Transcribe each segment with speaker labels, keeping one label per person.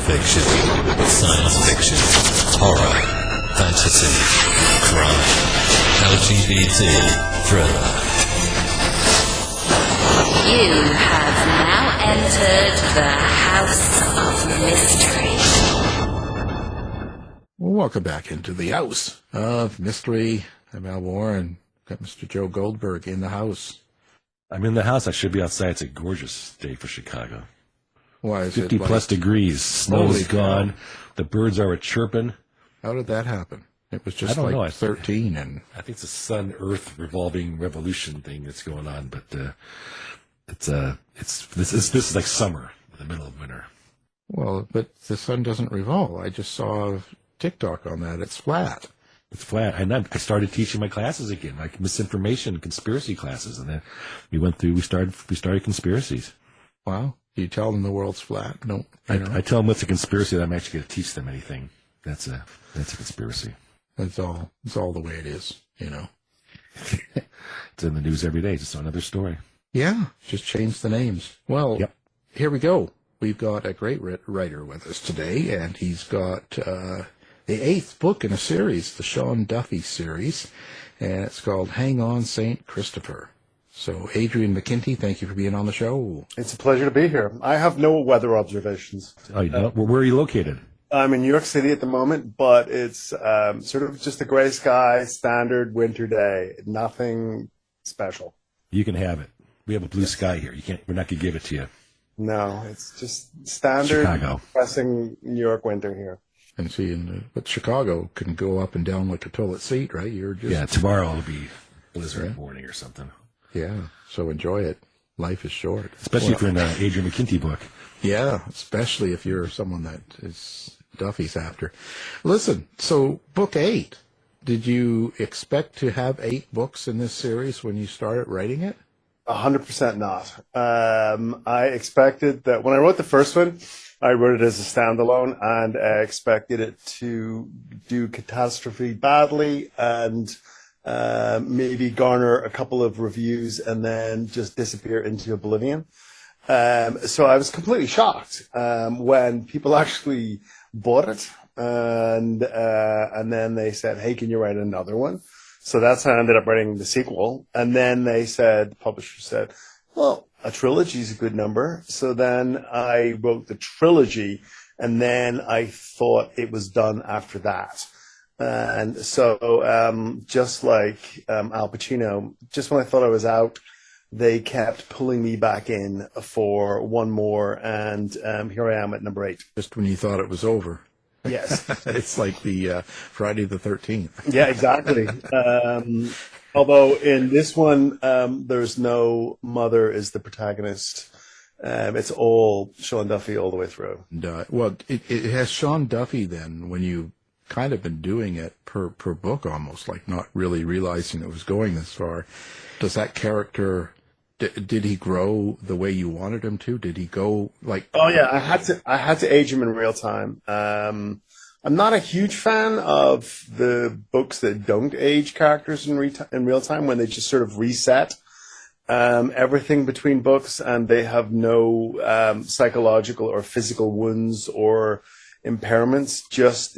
Speaker 1: fiction, science fiction, horror, fantasy, crime, LGBT, thriller.
Speaker 2: You have now entered the House of Mystery.
Speaker 3: Welcome back into the House of Mystery. I'm Al Warren. Got Mr. Joe Goldberg in the house.
Speaker 4: I'm in the house. I should be outside. It's a gorgeous day for Chicago.
Speaker 3: Why is
Speaker 4: 50
Speaker 3: it like,
Speaker 4: plus degrees. Snow's gone. The birds are a-chirping.
Speaker 3: How did that happen? It was just
Speaker 4: I don't know.
Speaker 3: 13 and...
Speaker 4: I think it's a sun-earth revolving revolution thing that's going on, but this is like summer in the middle of winter.
Speaker 3: Well, but the sun doesn't revolve. I just saw TikTok on that. It's flat.
Speaker 4: It's flat. And then I started teaching my classes again, like misinformation, conspiracy classes, and then we started conspiracies.
Speaker 3: Wow. Do you tell them the world's flat? No.
Speaker 4: I tell them what's a conspiracy that I'm actually going to teach them anything. That's a conspiracy.
Speaker 3: It's all the way it is, you know.
Speaker 4: It's in the news every day. Just another story.
Speaker 3: Yeah. Just change the names. Well,
Speaker 4: Yep.
Speaker 3: Here we go. We've got a great writer with us today, and he's got the 8th book in a series, the Sean Duffy series, and it's called Hang On, St. Christopher. So, Adrian McKinty, thank you for being on the show.
Speaker 5: It's a pleasure to be here. I have no weather observations.
Speaker 4: Oh, you know? Where are you located?
Speaker 5: I'm in New York City at the moment, but it's sort of just a gray sky, standard winter day. Nothing special.
Speaker 4: You can have it. We have a blue sky here. We're not going to give it to you.
Speaker 5: No, it's just standard,
Speaker 4: Chicago.
Speaker 5: depressing New York winter here.
Speaker 3: And see, but Chicago can go up and down like a toilet seat, right?
Speaker 4: Yeah, tomorrow will be blizzard morning or something.
Speaker 3: Yeah, so enjoy it. Life is short.
Speaker 4: Especially if you're in an Adrian McKinty book.
Speaker 3: Yeah, especially if you're someone that is Duffy's after. Listen, so book 8. Did you expect to have 8 books in this series when you started writing it?
Speaker 5: 100% not. I expected that when I wrote the first one, I wrote it as a standalone, and I expected it to do catastrophe badly and maybe garner a couple of reviews and then just disappear into oblivion. So I was completely shocked when people actually bought it, and then they said, "Hey, can you write another one?" So that's how I ended up writing the sequel. And then the publisher said, well, a trilogy is a good number. So then I wrote the trilogy, and then I thought it was done after that. And so just like Al Pacino, just when I thought I was out, they kept pulling me back in for one more. And here I am at number 8.
Speaker 3: Just when you thought it was over.
Speaker 5: Yes.
Speaker 3: It's like the Friday the 13th.
Speaker 5: Yeah, exactly. Although in this one, there's no mother is the protagonist. It's all Sean Duffy all the way through.
Speaker 3: And, well, it has Sean Duffy then, when you kind of been doing it per book almost, like not really realizing it was going this far. Does that character... Did he grow the way you wanted him to? Did he go like?
Speaker 5: Oh yeah, I had to age him in real time. I'm not a huge fan of the books that don't age characters in real time, when they just sort of reset everything between books and they have no psychological or physical wounds or impairments, just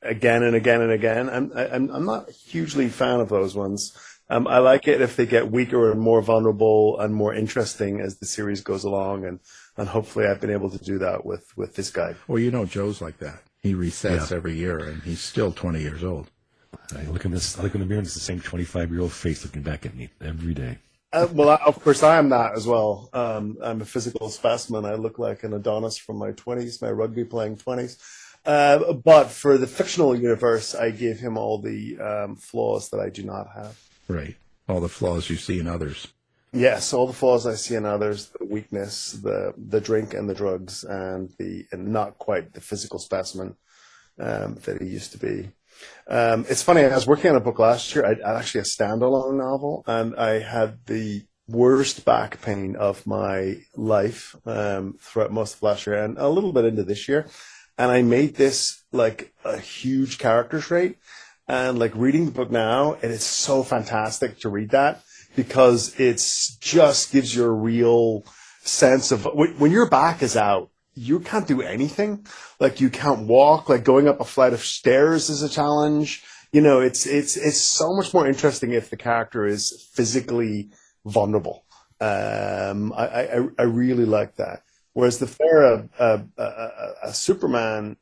Speaker 5: again and again and again. I'm not a hugely fan of those ones. I like it if they get weaker and more vulnerable and more interesting as the series goes along, and hopefully I've been able to do that with this guy.
Speaker 3: Well, you know, Joe's like that. He resets every year, and he's still 20 years old.
Speaker 4: I look in the mirror, and it's the same 25-year-old face looking back at me every day.
Speaker 5: Well, of course, I am that as well. I'm a physical specimen. I look like an Adonis from my 20s, my rugby-playing 20s. But for the fictional universe, I give him all the flaws that I do not have.
Speaker 3: Right. All the flaws you see in others.
Speaker 5: Yes, all the flaws I see in others, the weakness, the drink and the drugs, and not quite the physical specimen that he used to be. It's funny, I was working on a book last year, actually a standalone novel, and I had the worst back pain of my life throughout most of last year and a little bit into this year. And I made this like a huge character trait. And like reading the book now, it is so fantastic to read that, because it's just gives you a real sense of when your back is out, you can't do anything. Like, you can't walk. Like, going up a flight of stairs is a challenge. You know, it's so much more interesting if the character is physically vulnerable. I really like that. Whereas a Superman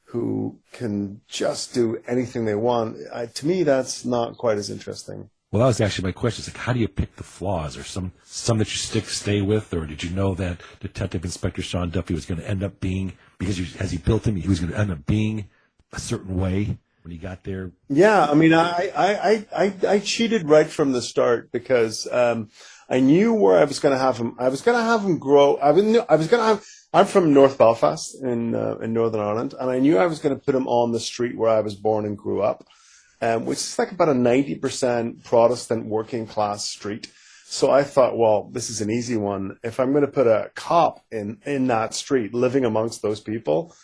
Speaker 5: who can just do anything they want, to me, that's not quite as interesting.
Speaker 4: Well, that was actually my question. It's like, how do you pick the flaws? Or some that you stay with? Or did you know that Detective Inspector Sean Duffy was going to end up being, because as he built him, he was going to end up being a certain way when he got there?
Speaker 5: Yeah, I mean, I cheated right from the start because I knew where I was going to have him. I was going to have him grow. I'm from North Belfast in Northern Ireland, and I knew I was going to put him on the street where I was born and grew up. Which is like about a 90% Protestant working class street. So I thought, well, this is an easy one. If I'm going to put a cop in that street, living amongst those people,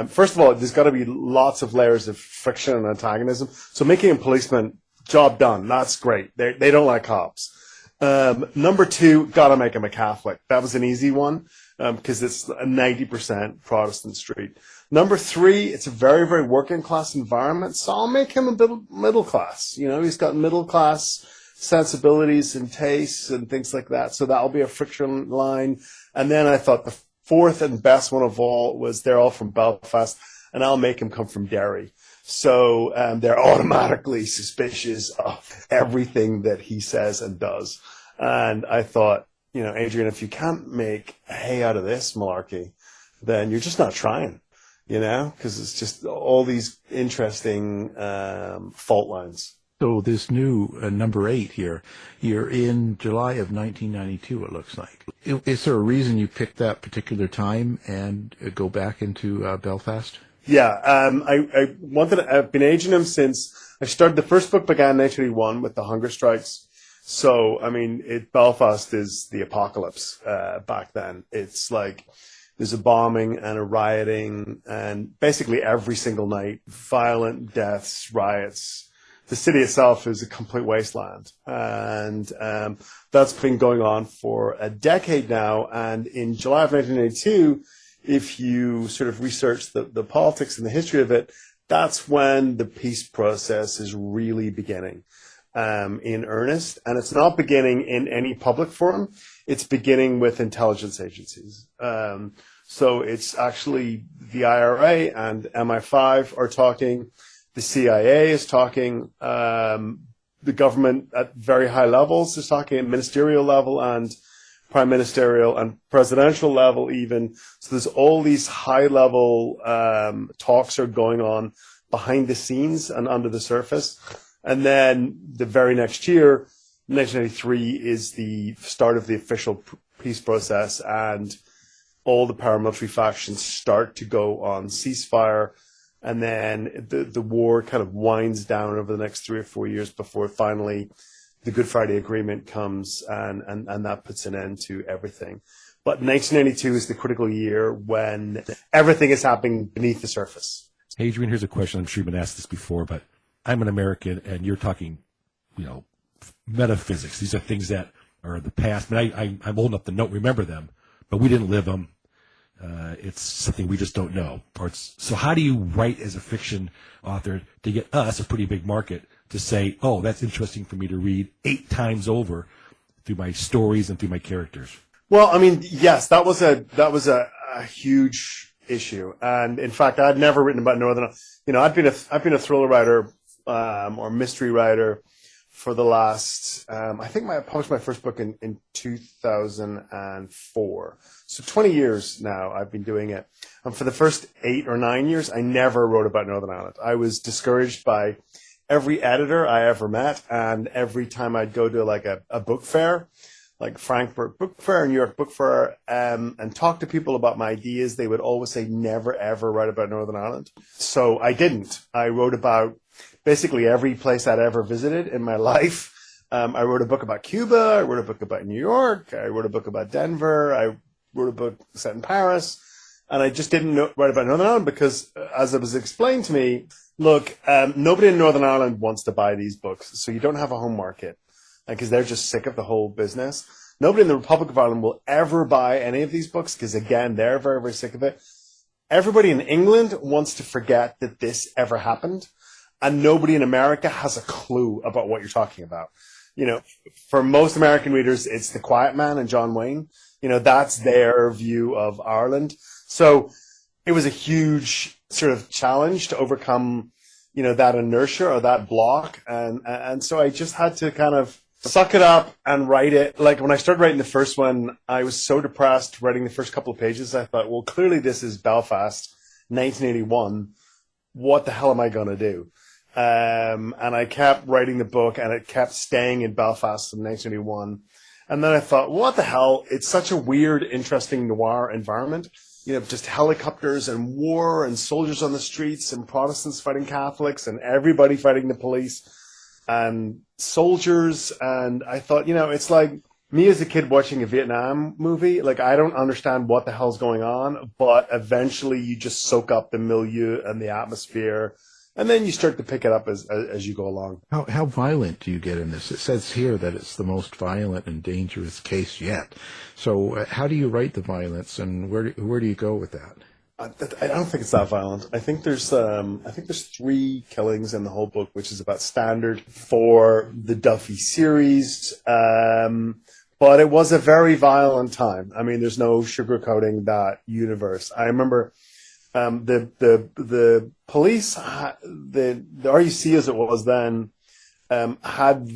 Speaker 5: first of all, there's got to be lots of layers of friction and antagonism. So making a policeman, job done. That's great. They don't like cops. Number two, got to make him a Catholic. That was an easy one because it's a 90% Protestant street. Number three, it's a very, very working class environment, so I'll make him a bit middle class. You know, he's got middle class sensibilities and tastes and things like that, so that'll be a friction line. And then I thought the fourth and best one of all was they're all from Belfast, and I'll make him come from Derry. So they're automatically suspicious of everything that he says and does. And I thought, you know, Adrian, if you can't make hay out of this malarkey, then you're just not trying. You know, because it's just all these interesting fault lines.
Speaker 3: So this new number 8 here, you're in July of 1992, it looks like. Is there a reason you picked that particular time and go back into Belfast?
Speaker 5: Yeah, I've been aging him since I started. The first book began in 1981 with the hunger strikes. So, I mean, Belfast is the apocalypse back then. It's like, there's a bombing and a rioting, and basically every single night, violent deaths, riots. The city itself is a complete wasteland. And that's been going on for a decade now. And in July of 1982, if you sort of research the politics and the history of it, that's when the peace process is really beginning in earnest. And it's not beginning in any public forum. It's beginning with intelligence agencies. So it's actually the IRA and MI5 are talking. The CIA is talking. The government at very high levels is talking at ministerial level and prime ministerial and presidential level even. So there's all these high level talks are going on behind the scenes and under the surface. And then the very next year, 1983, is the start of the official peace process, and all the paramilitary factions start to go on ceasefire. And then the war kind of winds down over the next 3 or 4 years before finally the Good Friday Agreement comes and that puts an end to everything. But 1992 is the critical year when everything is happening beneath the surface.
Speaker 4: Adrian, here's a question. I'm sure you've been asked this before, but I'm an American, and you're talking, you know, metaphysics. These are things that are the past. I mean, I'm old enough to remember them, but we didn't live them. It's something we just don't know. So how do you write as a fiction author to get us, a pretty big market, to say, oh, that's interesting for me to read 8 times over through my stories and through my characters?
Speaker 5: Well, I mean, yes, that was a huge issue. And in fact, I'd never written about Northern, you know, I've been a thriller writer, or mystery writer for the last, I think I published my first book in 2004. So 20 years now I've been doing it. And for the first 8 or 9 years, I never wrote about Northern Ireland. I was discouraged by every editor I ever met. And every time I'd go to like a book fair, like Frankfurt Book Fair, New York Book Fair, and talk to people about my ideas, they would always say, never, ever write about Northern Ireland. So I didn't. I wrote about basically every place I'd ever visited in my life. I wrote a book about Cuba. I wrote a book about New York. I wrote a book about Denver. I wrote a book set in Paris. And I just didn't write about Northern Ireland because, as it was explained to me, look, nobody in Northern Ireland wants to buy these books. So you don't have a home market because they're just sick of the whole business. Nobody in the Republic of Ireland will ever buy any of these books because, again, they're very, very sick of it. Everybody in England wants to forget that this ever happened, and nobody in America has a clue about what you're talking about. You know, for most American readers, it's The Quiet Man and John Wayne. You know, that's their view of Ireland. So it was a huge sort of challenge to overcome, you know, that inertia or that block. And so I just had to kind of suck it up and write it. Like when I started writing the first one, I was so depressed writing the first couple of pages. I thought, well, clearly this is Belfast, 1981. What the hell am I going to do? And I kept writing the book, and it kept staying in Belfast in 1981. And then I thought, what the hell? It's such a weird, interesting noir environment. You know, just helicopters and war and soldiers on the streets and Protestants fighting Catholics and everybody fighting the police and soldiers. And I thought, you know, it's like me as a kid watching a Vietnam movie. Like, I don't understand what the hell's going on, but eventually you just soak up the milieu and the atmosphere. And then you start to pick it up as you go along.
Speaker 3: How violent do you get in this? It says here that it's the most violent and dangerous case yet. So how do you write the violence, and where do you go with that?
Speaker 5: I don't think it's that violent. I think there's 3 killings in the whole book, which is about standard for the Duffy series. But it was a very violent time. I mean, there's no sugarcoating that universe. I remember the police, the RUC as it was then, had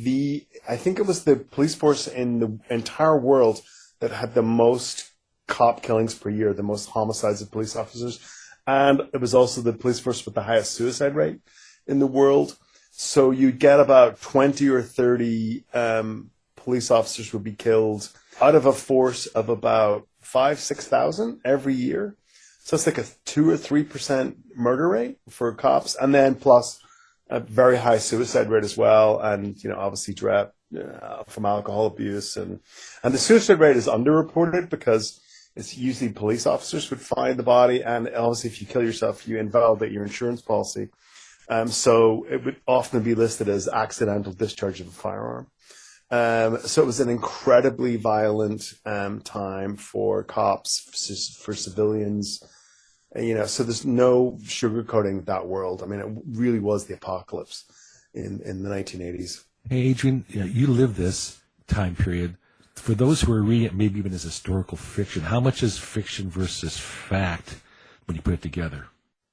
Speaker 5: I think it was the police force in the entire world that had the most cop killings per year, the most homicides of police officers. And it was also the police force with the highest suicide rate in the world. So you'd get about 20 or 30 police officers would be killed out of a force of about 5,000-6,000 every year. So it's like a 2 or 3% murder rate for cops, and then plus a very high suicide rate as well, and, you know, obviously dread from alcohol abuse, and the suicide rate is underreported because it's usually police officers would find the body, and obviously if you kill yourself, you invalidate your insurance policy, so it would often be listed as accidental discharge of a firearm. So it was an incredibly violent time for cops, for civilians, you know, so there's no sugarcoating that world. I mean, it really was the apocalypse in the 1980s.
Speaker 4: Hey, Adrian, you lived this time period. For those who are reading it, maybe even as historical fiction, how much is fiction versus fact when you put it together?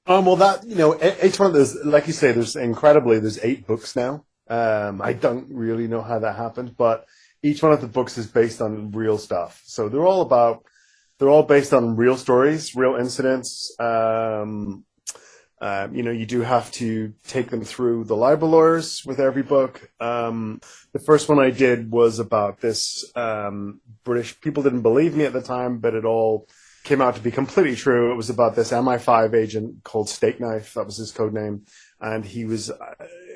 Speaker 5: Well, that, you know, each one of those, like you say, there's 8 books now. I don't really know how that happened, but each one of the books is based on real stuff. So they're all based on real stories, real incidents. You know, you do have to take them through the libel lawyers with every book. The first one I did was about this British, people didn't believe me at the time, but it all came out to be completely true. It was about this MI5 agent called Steak Knife. That was his code name. And he was,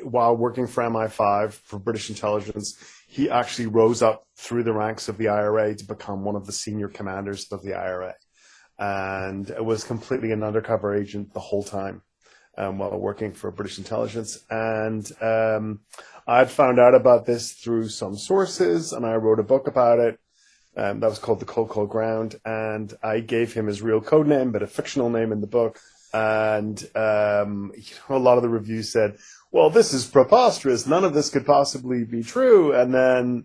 Speaker 5: while working for MI5, for British intelligence, he actually rose up through the ranks of the IRA to become one of the senior commanders of the IRA. And it was completely an undercover agent the whole time while working for British intelligence. And I'd found out about this through some sources, and I wrote a book about it. That was called The Cold Ground. And I gave him his real code name, but a fictional name in the book. And you know, a lot of the reviews said, well, this is preposterous. None of this could possibly be true. And then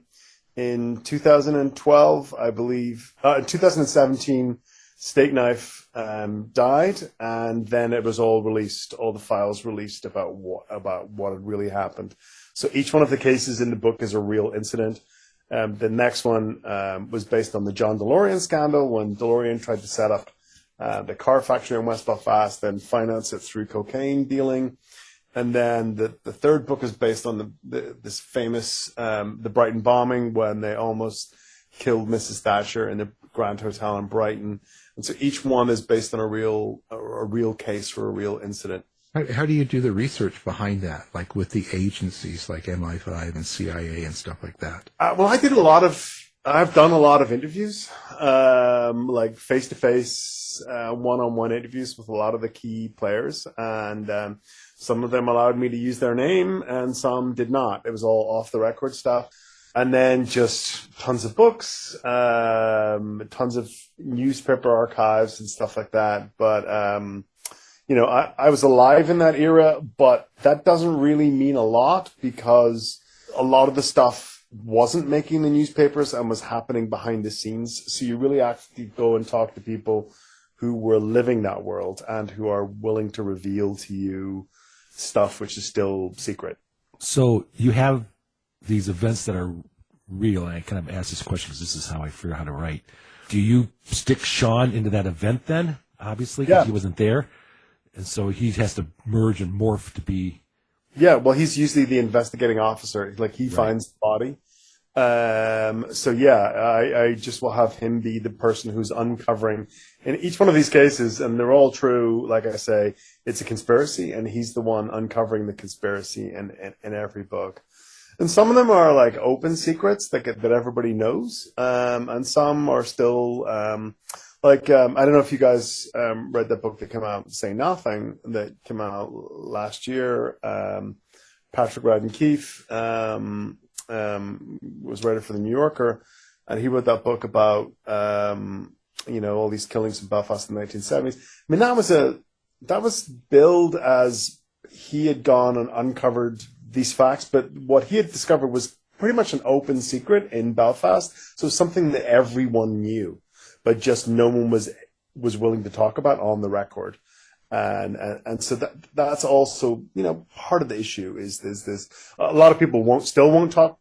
Speaker 5: in 2012, I believe, in 2017, Steak Knife died, and then it was all released, all the files released about what had really happened. So each one of the cases in the book is a real incident. The next one was based on the John DeLorean scandal, when DeLorean tried to set up the car factory in West Belfast and finance it through cocaine dealing. And then the third book is based on this famous the Brighton bombing, when they almost killed Mrs. Thatcher in the Grand Hotel in Brighton. And so each one is based on a real case for a real incident.
Speaker 3: How do you do the research behind that, like with the agencies like MI5 and CIA and stuff like that?
Speaker 5: Well, I've done a lot of interviews, like face-to-face, one-on-one interviews with a lot of the key players, and some of them allowed me to use their name, and some did not. It was all off-the-record stuff. And then just tons of books, tons of newspaper archives and stuff like that. But, I was alive in that era, but that doesn't really mean a lot because a lot of the stuff wasn't making the newspapers and was happening behind the scenes. So you really actually go and talk to people who were living that world and who are willing to reveal to you stuff which is still secret.
Speaker 4: So you have these events that are real, and I kind of ask this question because this is how I figure out how to write. Do you stick Sean into that event then, obviously, because he wasn't there? And so he has to merge and morph to be...
Speaker 5: Yeah, well, he's usually the investigating officer. Like, he finds the body. I just will have him be the person who's uncovering. In each one of these cases, and they're all true, like I say, it's a conspiracy, and he's the one uncovering the conspiracy in every book. And some of them are like open secrets that everybody knows, and some are still I don't know if you guys read that book that came out, Say Nothing, that came out last year. Patrick Radden Keefe was writer for the New Yorker, and he wrote that book about all these killings in Belfast in the 1970s. I mean, that was billed as he had gone and uncovered these facts, but what he had discovered was pretty much an open secret in Belfast. So something that everyone knew, but just no one was willing to talk about on the record. And so that's also, part of the issue is this, a lot of people won't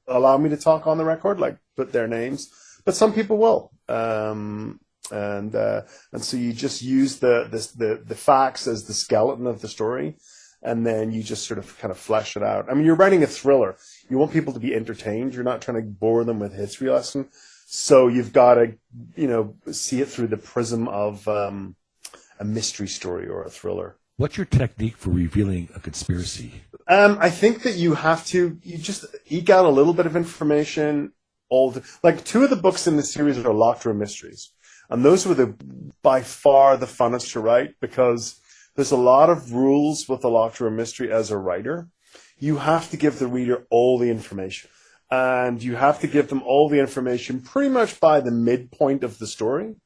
Speaker 5: allow me to talk on the record, like put their names, but some people will. And so you just use the facts as the skeleton of the story. And then you just sort of kind of flesh it out. I mean, you're writing a thriller. You want people to be entertained. You're not trying to bore them with a history lesson. So you've got to, see it through the prism of a mystery story or a thriller.
Speaker 4: What's your technique for revealing a conspiracy?
Speaker 5: I think that you have to, you just eke out a little bit of information. Like two of the books in the series are locked room mysteries. And those were by far the funnest to write because there's a lot of rules with the locked room mystery as a writer. You have to give the reader all the information. And you have to give them all the information pretty much by the midpoint of the story.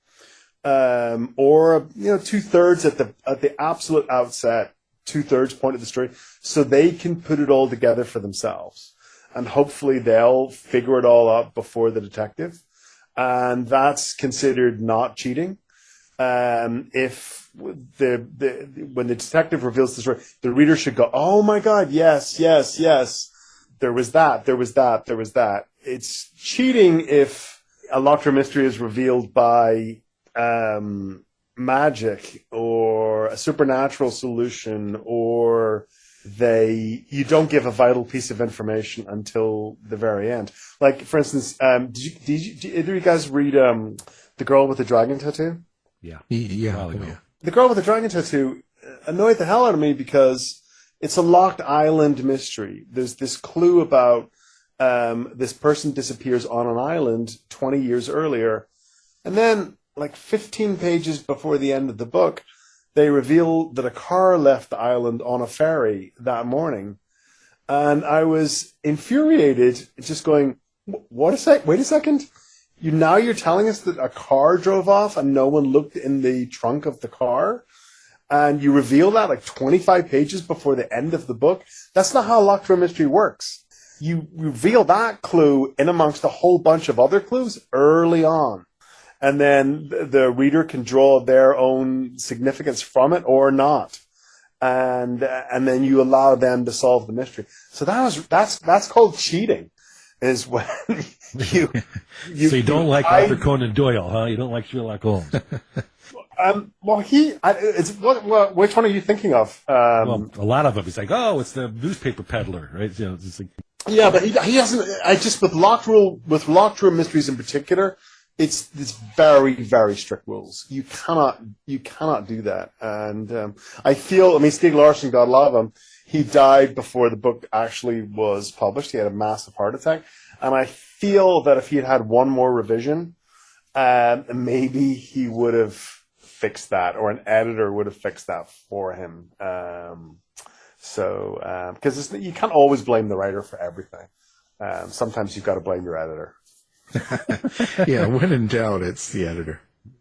Speaker 5: Or 2/3 at the absolute outset, 2/3 point of the story, so they can put it all together for themselves. And hopefully they'll figure it all out before the detective. And that's considered not cheating. If when the detective reveals the story, the reader should go, "Oh my God, yes. There was that." It's cheating if a locked room mystery is revealed by magic or a supernatural solution, or you don't give a vital piece of information until the very end. Like, for instance, did either of you guys read The Girl with the Dragon Tattoo?
Speaker 4: Yeah.
Speaker 3: Yeah.
Speaker 5: The Girl with the Dragon Tattoo annoyed the hell out of me because it's a locked island mystery. There's this clue about this person disappears on an island 20 years earlier. And then, like 15 pages before the end of the book, they reveal that a car left the island on a ferry that morning. And I was infuriated, just going, wait a second. You're telling us that a car drove off and no one looked in the trunk of the car? And you reveal that like 25 pages before the end of the book? That's not how locked room mystery works. You reveal that clue in amongst a whole bunch of other clues early on. And then the reader can draw their own significance from it or not. And then you allow them to solve the mystery. So that's called cheating. Is when you
Speaker 4: so you don't like Arthur Conan Doyle, huh? You don't like Sherlock Holmes.
Speaker 5: Which one are you thinking of?
Speaker 4: Well, a lot of them. He's like, it's the newspaper peddler, right? It's like,
Speaker 5: yeah, but he doesn't. With locked room mysteries in particular, it's very, very strict rules. You cannot do that. And Stieg Larsson, God love him, he died before the book actually was published. He had a massive heart attack. And I feel that if he had had one more revision, maybe he would have fixed that, or an editor would have fixed that for him. Because you can't always blame the writer for everything. Sometimes you've got to blame your editor.
Speaker 3: Yeah, when in doubt, it's the editor.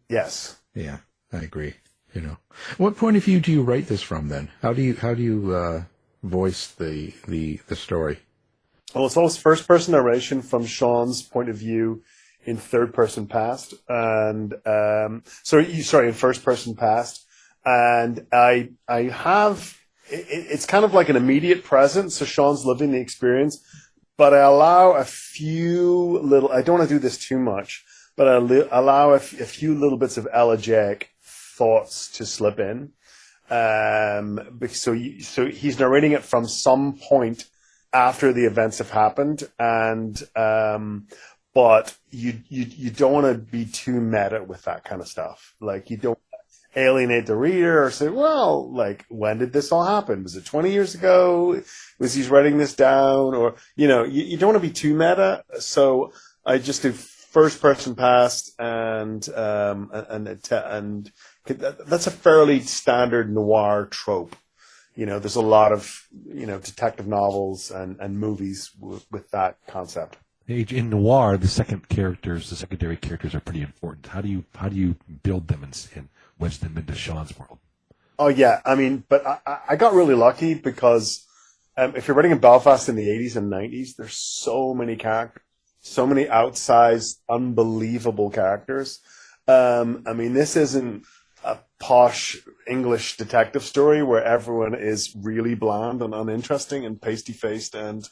Speaker 5: Yes.
Speaker 3: Yeah, I agree. You know, what point of view do you write this from then? How do you voice the story?
Speaker 5: Well, it's always first-person narration from Sean's point of view in third-person past, and in first-person past, and I have it's kind of like an immediate present. So Sean's living the experience, but I allow a few little. I don't want to do this too much, but I allow a few little bits of elegiac thoughts to slip in. So he's narrating it from some point after the events have happened, and but you don't want to be too meta with that kind of stuff. Like, you don't alienate the reader or say, well, like, when did this all happen? Was it 20 years ago? Was he writing this down? Or, you don't want to be too meta. So I just do first person past, and that's a fairly standard noir trope. There's a lot of, detective novels and movies with that concept.
Speaker 4: In noir, the secondary characters are pretty important. How do you build them and wedge them into Sean's world?
Speaker 5: Oh yeah, but I got really lucky because if you're writing in Belfast in the 80s and 90s, there's so many characters, so many outsized, unbelievable characters. This isn't a posh English detective story where everyone is really bland and uninteresting and pasty-faced and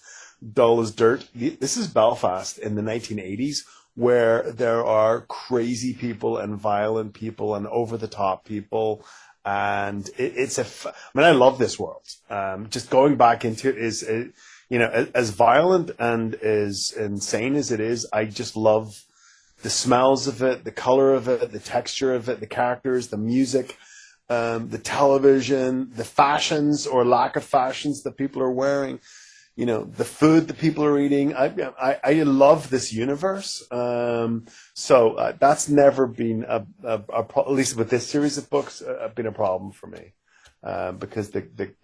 Speaker 5: dull as dirt. This is Belfast in the 1980s, where there are crazy people and violent people and over-the-top people, and I love this world. Just going back into it is, as violent and as insane as it is, I just love the smells of it, the color of it, the texture of it, the characters, the music, the television, the fashions or lack of fashions that people are wearing, the food that people are eating. I love this universe. So that's never been at least with this series of books, been a problem for me, because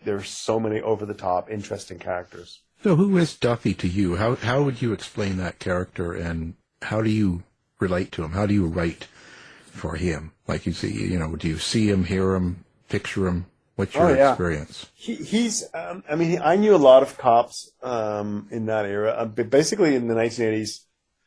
Speaker 5: there's so many over the top, interesting characters.
Speaker 3: So who is Duffy to you? How would you explain that character, and how do you relate to him? How do you write for him? Like, you see, do you see him, hear him, picture him? What's your experience?
Speaker 5: I knew a lot of cops in that era. Basically, in the 1980s,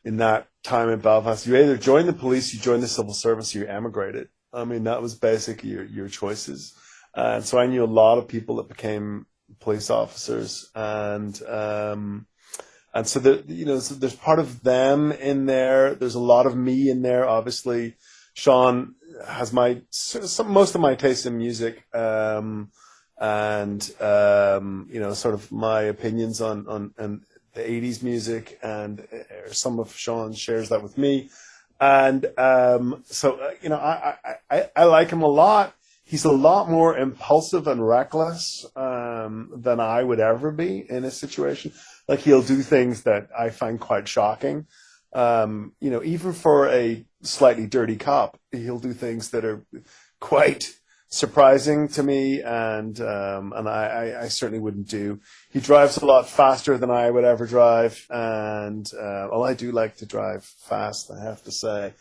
Speaker 5: in that time in Belfast, you either joined the police, you joined the civil service, or you emigrated. That was basically your choices. And so I knew a lot of people that became police officers, and so there's part of them in there. There's a lot of me in there. Obviously, Sean has most of my taste in music, and sort of my opinions on the 80s music, and some of Sean shares that with me. And I like him a lot. He's a lot more impulsive and reckless than I would ever be in a situation. Like, he'll do things that I find quite shocking. Even for a slightly dirty cop, he'll do things that are quite surprising to me, and I certainly wouldn't do. He drives a lot faster than I would ever drive, and I do like to drive fast, I have to say.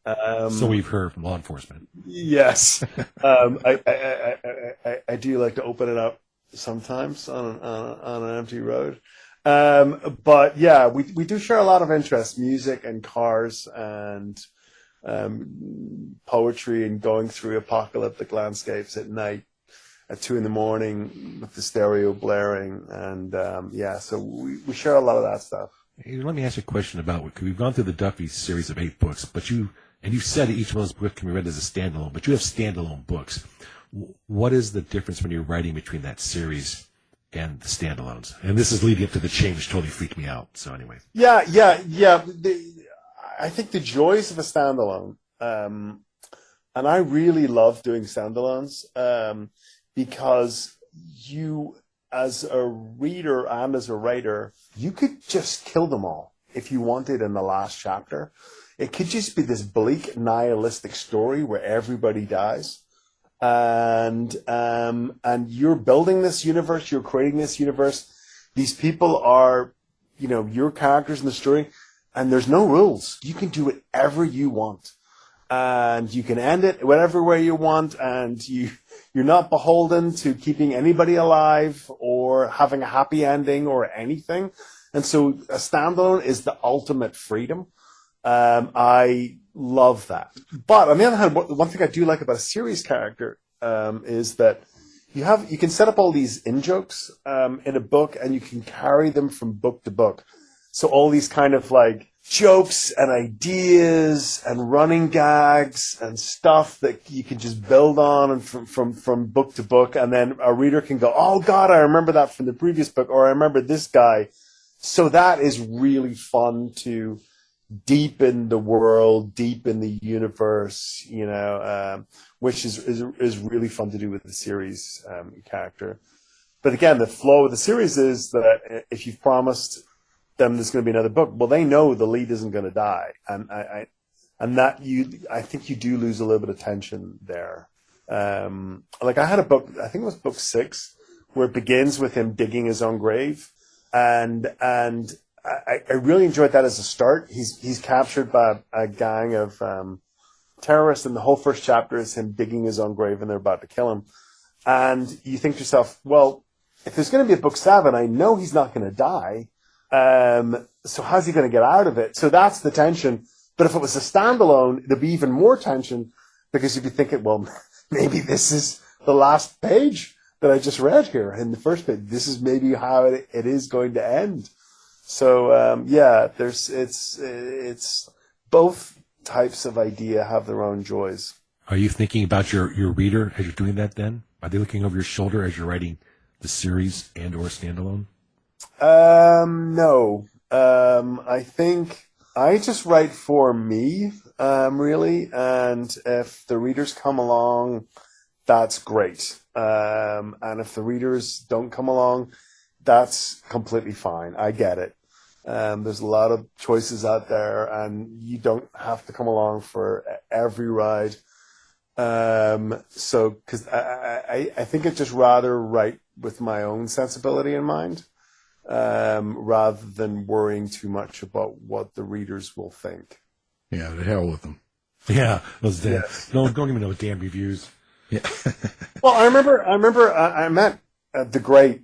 Speaker 4: So we've heard from law enforcement.
Speaker 5: Yes, I do like to open it up sometimes on an empty road. But yeah, we do share a lot of interests: music and cars and poetry, and going through apocalyptic landscapes at night at 2 a.m. with the stereo blaring, and so we share a lot of that stuff.
Speaker 4: Hey, let me ask you a question about what, because we've gone through the Duffy series of 8 books, but you said each one of those books can be read as a standalone, but you have standalone books. What is the difference when you're writing between that series and the standalones? And this is leading up to the change, totally freaked me out. So anyway.
Speaker 5: Yeah. I think the joys of a standalone, and I really love doing standalones, because you, as a reader and as a writer, you could just kill them all if you wanted in the last chapter. It could just be this bleak, nihilistic story where everybody dies. And you're building this universe, you're creating this universe. These people are your characters in the story, and there's no rules. You can do whatever you want, and you can end it whatever way you want, and you're not beholden to keeping anybody alive or having a happy ending or anything. And so a standalone is the ultimate freedom. I love that. But on the other hand, one thing I do like about a series character is that you can set up all these in-jokes in a book, and you can carry them from book to book. So all these kind of like jokes and ideas and running gags and stuff that you can just build on and from book to book, and then a reader can go, oh God, I remember that from the previous book, or I remember this guy. So that is really fun to deepen the world, deepen the universe, which is really fun to do with the series character. But again, the flow of the series is that if you've promised them there's going to be another book, well, they know the lead isn't going to die, and I think you do lose a little bit of tension there. Like I had a book, I think it was book 6, where it begins with him digging his own grave, and I really enjoyed that as a start. He's captured by a gang of terrorists, and the whole first chapter is him digging his own grave, and they're about to kill him. And you think to yourself, well, if there's going to be a book 7, I know he's not going to die. So how's he going to get out of it? So that's the tension. But if it was a standalone, there'd be even more tension, because you'd be thinking, well, maybe this is the last page that I just read here in the first page. This is maybe how it is going to end. So, it's both types of idea have their own joys.
Speaker 4: Are you thinking about your reader as you're doing that then? Are they looking over your shoulder as you're writing the series and or standalone?
Speaker 5: No. I think I just write for me, really. And if the readers come along, that's great. And if the readers don't come along, that's completely fine. I get it. There's a lot of choices out there, and you don't have to come along for every ride. So, because I think it's just rather write with my own sensibility in mind, rather than worrying too much about what the readers will think.
Speaker 3: Yeah, to hell with them.
Speaker 4: Yeah, those damn,
Speaker 5: Yes.
Speaker 4: no, don't even know damn reviews.
Speaker 3: Yeah.
Speaker 5: Well, I remember I met the great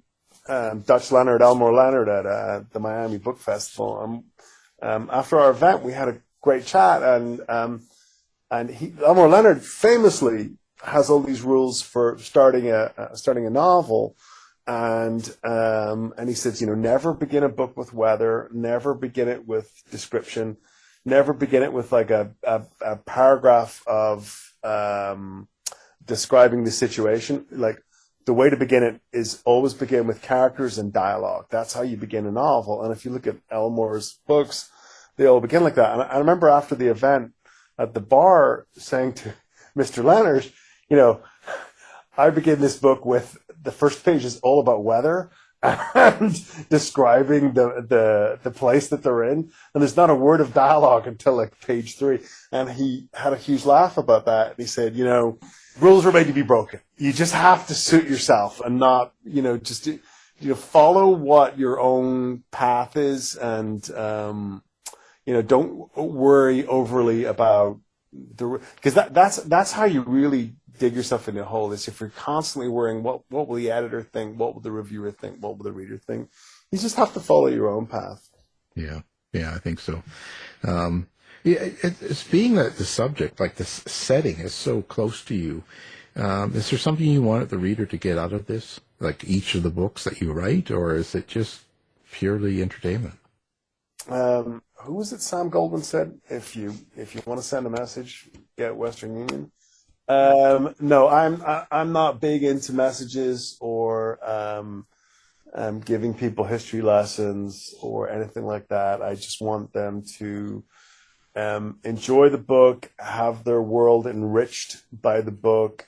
Speaker 5: Dutch Leonard, Elmore Leonard, at the Miami Book Festival. After our event, we had a great chat, and Elmore Leonard famously has all these rules for starting a novel, and he says, never begin a book with weather, never begin it with description, never begin it with like a paragraph of describing the situation. Like, the way to begin it is always begin with characters and dialogue. That's how you begin a novel. And if you look at Elmore's books, they all begin like that. And I remember after the event at the bar saying to Mr. Leonard, I begin this book with the first page is all about weather and describing the place that they're in. And there's not a word of dialogue until like page 3. And he had a huge laugh about that. And he said, rules are made to be broken. You just have to suit yourself and not, just follow what your own path is, and don't worry overly about because that's how you really dig yourself in a hole. Is if you're constantly worrying what will the editor think, what will the reviewer think, what will the reader think. You just have to follow your own path.
Speaker 3: Yeah, I think so. It's being that the subject, like the setting, is so close to you. Is there something you wanted the reader to get out of this, like each of the books that you write, or is it just purely entertainment?
Speaker 5: Who was it? Sam Goldwyn said, "If you want to send a message, get Western Union." No, I'm not big into messages or giving people history lessons or anything like that. I just want them to enjoy the book, have their world enriched by the book,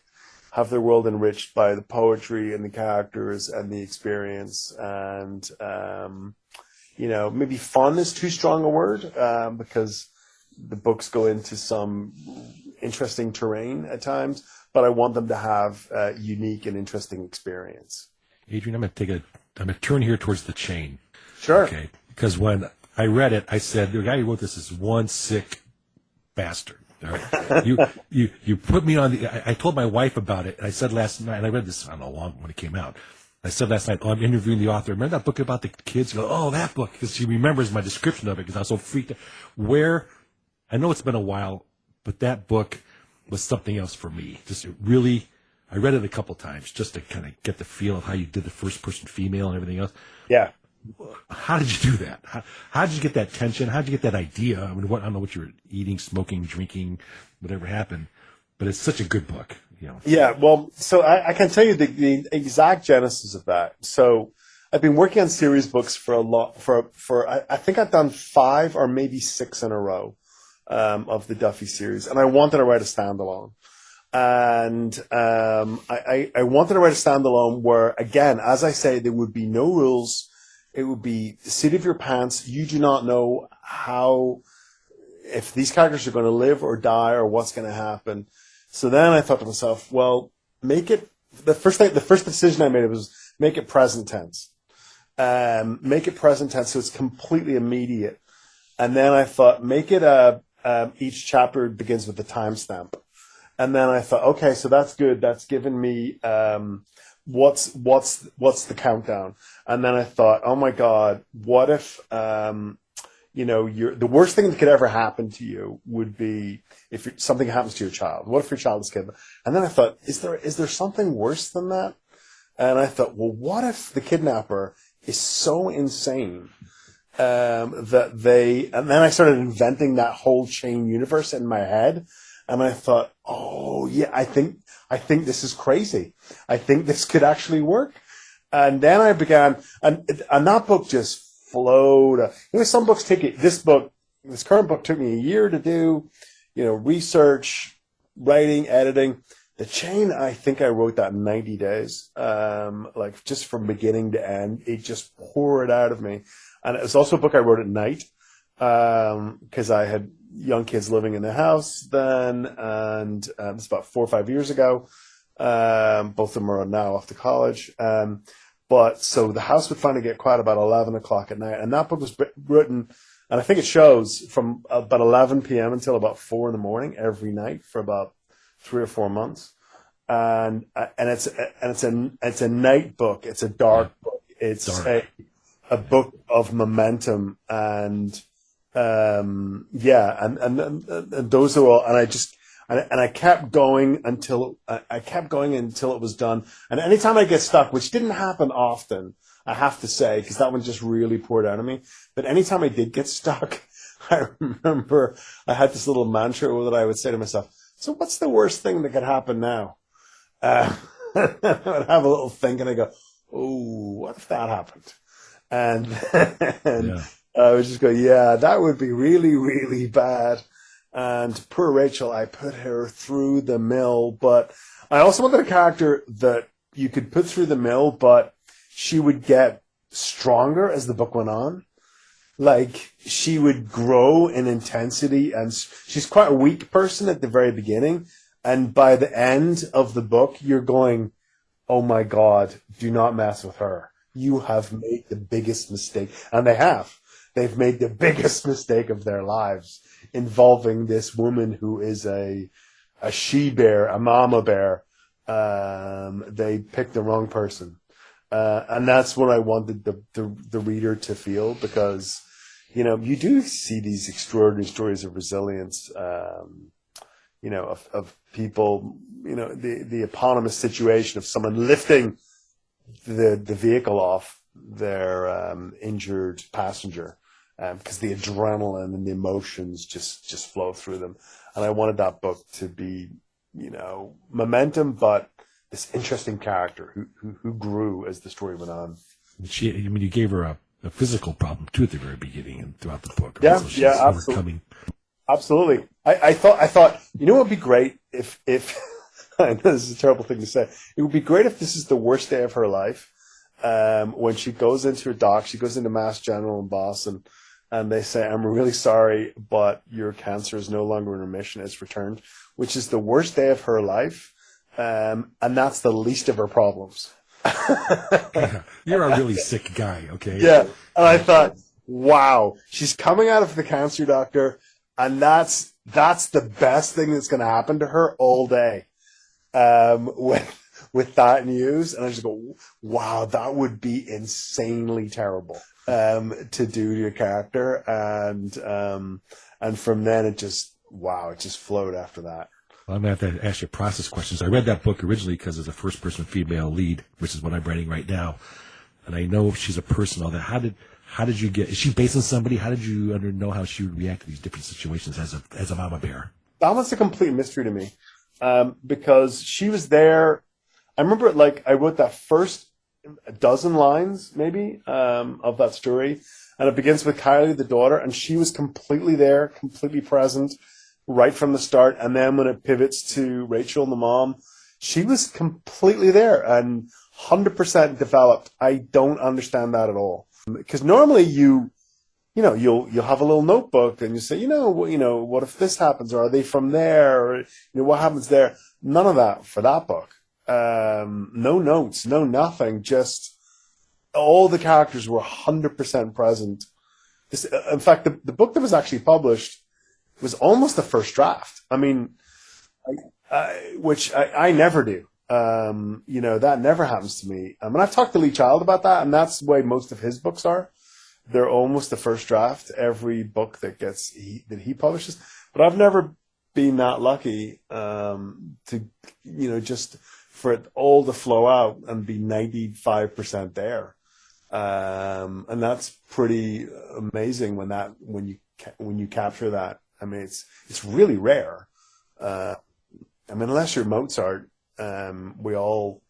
Speaker 5: have their world enriched by the poetry and the characters and the experience. And, maybe fun is too strong a word, because the books go into some interesting terrain at times, but I want them to have a unique and interesting experience.
Speaker 4: Adrian, I'm going to turn here towards the chain.
Speaker 5: Sure.
Speaker 4: Okay. because when I read it, I said, the guy who wrote this is one sick bastard. All right? You put me on the, I told my wife about it, and I said last night, and I read this, I don't know, long when it came out. I said last night, I'm interviewing the author. Remember that book about the kids? Go, oh, that book, because she remembers my description of it, because I was so freaked out. Where, I know it's been a while, but that book was something else for me. Just it really, I read it a couple times just to kind of get the feel of how you did the first person female and everything else.
Speaker 5: Yeah.
Speaker 4: How did you do that? How did you get that tension? How did you get that idea? I mean, I don't know what you were eating, smoking, drinking, whatever happened, but it's such a good book. You know.
Speaker 5: Yeah, well, so I can tell you the exact genesis of that. So I've been working on series books for a lot, I think I've done 5 or maybe 6 in a row of the Duffy series, and I wanted to write a standalone. And I wanted to write a standalone where, again, as I say, there would be no rules. It would be the seat of your pants. You do not know if these characters are going to live or die or what's going to happen. So then I thought to myself, well, make it, the first decision I made was make it present tense. Make it present tense so it's completely immediate. And then I thought, make it each chapter begins with a timestamp. And then I thought, okay, so that's good. That's given me, what's the countdown? And then I thought, oh my God, what if, the worst thing that could ever happen to you would be if something happens to your child. What if your child is kidnapped? And then I thought, is there something worse than that? And I thought, well, what if the kidnapper is so insane, and then I started inventing that whole chain universe in my head. And I thought, oh yeah, I think this is crazy. I think this could actually work. And then I began, and that book just flowed. Some books take it. This current book took me a year to do, research, writing, editing. The chain, I think I wrote that in 90 days. Just from beginning to end, it just poured out of me. And it was also a book I wrote at night, because I had young kids living in the house then, and it's about 4 or 5 years ago. Both of them are now off to college. But so the house would finally get quiet about 11 o'clock at night. And that book was written, and I think it shows, from about 11 p.m. until about 4 in the morning every night for about 3 or 4 months. And it's a night book. It's a dark book. It's a book of momentum, and those are all, and I kept going until it was done. And anytime I get stuck, which didn't happen often, I have to say, because that one just really poured out of me. But anytime I did get stuck, I remember I had this little mantra that I would say to myself, so what's the worst thing that could happen now? I would have a little think, and I go, oh, what if that happened? And I would just go, yeah, that would be really, really bad. And poor Rachel, I put her through the mill, but I also wanted a character that you could put through the mill, but she would get stronger as the book went on. Like, she would grow in intensity, and she's quite a weak person at the very beginning. And by the end of the book, you're going, oh my God, do not mess with her. You have made the biggest mistake. And they have. They've made the biggest mistake of their lives, involving this woman who is a she-bear, a mama bear. They picked the wrong person. And that's what I wanted the reader to feel, because, you do see these extraordinary stories of resilience, of people, the eponymous situation of someone lifting the vehicle off their injured passenger, because the adrenaline and the emotions just flow through them. And I wanted that book to be, momentum, but this interesting character who grew as the story went on.
Speaker 4: You gave her a physical problem too at the very beginning and throughout the book.
Speaker 5: Yeah,
Speaker 4: so
Speaker 5: yeah, absolutely. Absolutely. I thought, what would be great if I know this is a terrible thing to say. It would be great if this is the worst day of her life. When she goes into her doc, she goes into Mass General in Boston, and they say, I'm really sorry, but your cancer is no longer in remission. It's returned, which is the worst day of her life. And that's the least of her problems.
Speaker 4: You're a really sick guy, okay?
Speaker 5: Yeah. And I thought, wow, she's coming out of the cancer doctor, and that's the best thing that's going to happen to her all day. With that news, and I just go, wow, that would be insanely terrible to do to your character, and from then it just flowed after that.
Speaker 4: Well, I'm going to have to ask you process questions. I read that book originally because it's a first-person female lead, which is what I'm writing right now, and I know she's a person. All that. How did you get? Is she based on somebody? How did you know how she would react to these different situations as a mama bear?
Speaker 5: That was a complete mystery to me, because she was there. I remember, I wrote that first dozen lines, maybe, of that story, and it begins with Kylie, the daughter, and she was completely there, completely present, right from the start. And then when it pivots to Rachel, the mom, she was completely there and 100% developed. I don't understand that at all, because normally you'll have a little notebook and you say, what if this happens, or are they from there, or what happens there? None of that for that book. No notes, no nothing. Just all the characters were 100% present. In fact, the book that was actually published was almost the first draft. I mean, which I never do. That never happens to me. And I've talked to Lee Child about that, and that's the way most of his books are. They're almost the first draft, every book that he publishes. But I've never been that lucky to just for it all to flow out and be 95% there. And that's pretty amazing when you capture that. I mean, it's really rare. Unless you're Mozart, we all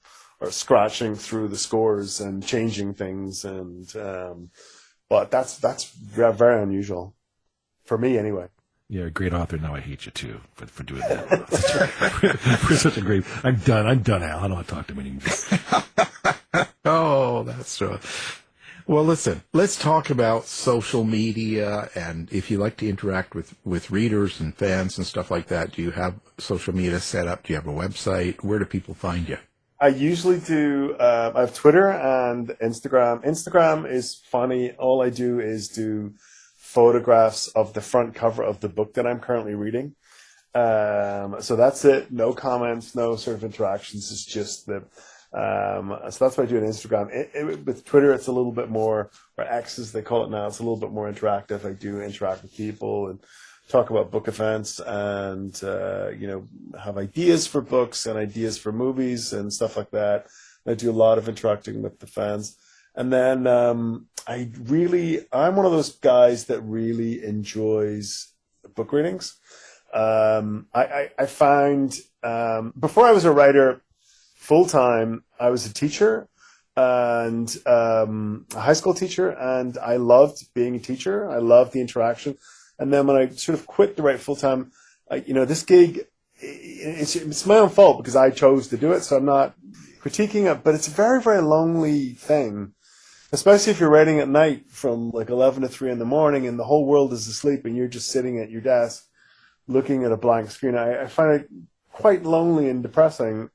Speaker 5: are scratching through the scores and changing things, but that's very, very unusual for me, anyway.
Speaker 4: You're a great author. Now I hate you too for doing that. We're such a great. I'm done, Al. I don't want to talk to him anymore.
Speaker 3: Oh, that's true. Well, listen, let's talk about social media, and if you like to interact with readers and fans and stuff like that, do you have social media set up? Do you have a website? Where do people find you?
Speaker 5: I usually do. I have Twitter and Instagram. Instagram is funny. All I do is do photographs of the front cover of the book that I'm currently reading. So that's it. No comments, no sort of interactions. It's just the. So that's what I do on Instagram. With Twitter, it's a little bit more, or X as they call it now, it's a little bit more interactive. I do interact with people and talk about book events and, have ideas for books and ideas for movies and stuff like that. I do a lot of interacting with the fans. And then I'm one of those guys that really enjoys book readings. I find before I was a writer full-time, I was a teacher and a high school teacher, and I loved being a teacher. I loved the interaction. And then when I sort of quit to write full-time, this gig, it's my own fault because I chose to do it, so I'm not critiquing it, but it's a very, very lonely thing, especially if you're writing at night from 11 to 3 in the morning and the whole world is asleep and you're just sitting at your desk looking at a blank screen. I find it quite lonely and depressing.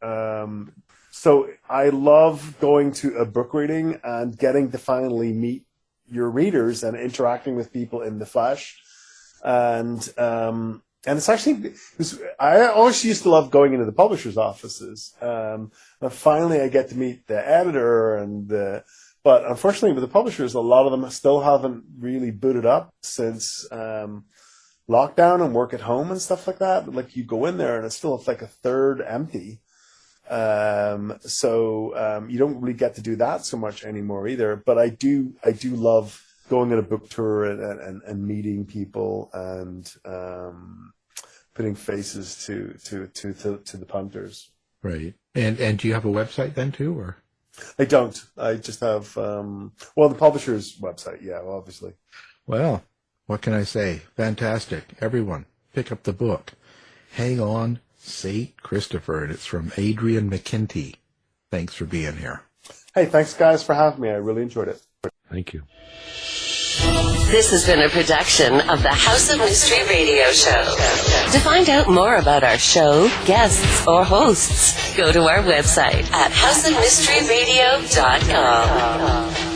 Speaker 5: So I love going to a book reading and getting to finally meet your readers and interacting with people in the flesh. And it's actually, I always used to love going into the publisher's offices. But finally I get to meet the editor but unfortunately with the publishers, a lot of them still haven't really booted up since, lockdown and work at home and stuff like that. But you go in there and it's still a third empty. So you don't really get to do that so much anymore either. But I do love going on a book tour and meeting people and putting faces to the punters.
Speaker 3: Right. And do you have a website then too, or?
Speaker 5: I don't. I just have the publisher's website. Yeah, well, obviously.
Speaker 3: Well, what can I say? Fantastic. Everyone, pick up the book. Hang On, St. Christopher, and it's from Adrian McKinty. Thanks for being here.
Speaker 5: Hey, thanks guys for having me. I really enjoyed it.
Speaker 4: Thank you.
Speaker 2: This has been a production of the House of Mystery Radio Show. To find out more about our show, guests, or hosts, go to our website at houseofmysteryradio.com.